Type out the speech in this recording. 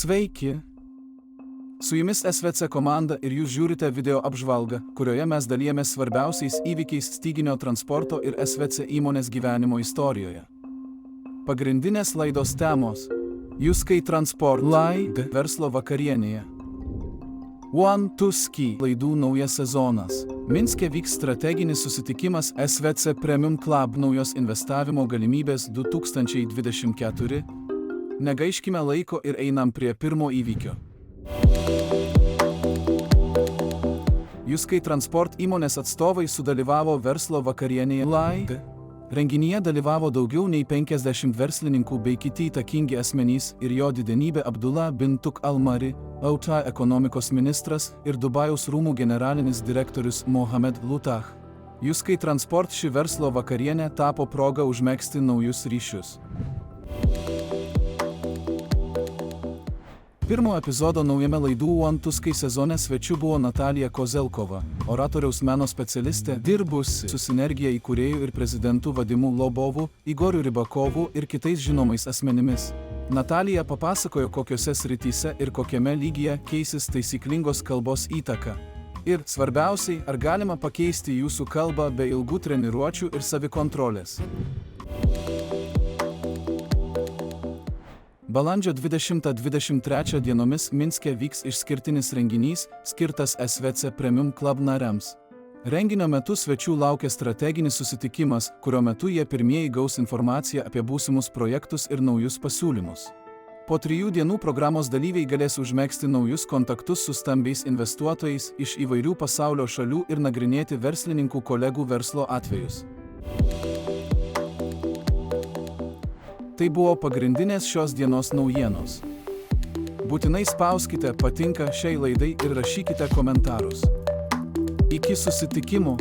Sveiki! Su jumis SVC komanda ir jūs žiūrite video apžvalgą, kurioje mes dalijamės svarbiausiais įvykiais Styginio transporto ir SVC įmonės gyvenimo istorijoje. Pagrindinės laidos temos – Juskai Transport Live verslo vakarienėje. One to Ski laidų naujas sezonas. Minske vyks strateginis susitikimas SVC Premium Club naujos investavimo galimybės 2024. Negaiškime laiko ir einam prie pirmo įvykio. Juskai Transport įmonės atstovai sudalyvavo verslo vakarienėje Live. Renginyje dalyvavo daugiau nei 50 verslininkų bei kiti įtakingi asmenys ir jo didenybė Abdullah bin Tuk Al-Mari, UAE ekonomikos ministras ir Dubajaus rūmų generalinis direktorius Mohamed Lutah. Juskai Transport ši verslo vakarienė tapo proga užmegzti naujus ryšius. Pirmo epizodo naujame laidų One to Ski sezone svečiu buvo Natalija Kozelkova, oratoriaus meno specialistė, dirbusi su Sinergija įkūrėju ir prezidentu Vadimu Lobovu, Igoriu Rybakovu ir kitais žinomais asmenimis. Natalija papasakojo, kokiose srityse ir kokiame lygyje keisis taisyklingos kalbos įtaka. Ir, svarbiausiai, ar galima pakeisti jūsų kalbą be ilgų treniruočių ir savikontrolės. Balandžio 20-23 dienomis Minske vyks išskirtinis renginys, skirtas SVC Premium Club nariams. Renginio metu svečių laukia strateginis susitikimas, kurio metu jie pirmieji gaus informaciją apie būsimus projektus ir naujus pasiūlymus. Po 3 dienų programos dalyviai galės užmegzti naujus kontaktus su stambiais investuotojais iš įvairių pasaulio šalių ir nagrinėti verslininkų kolegų verslo atvejus. Tai buvo pagrindinės šios dienos naujienos. Būtinai spauskite patinka šiai laidai ir rašykite komentarus. Iki susitikimų!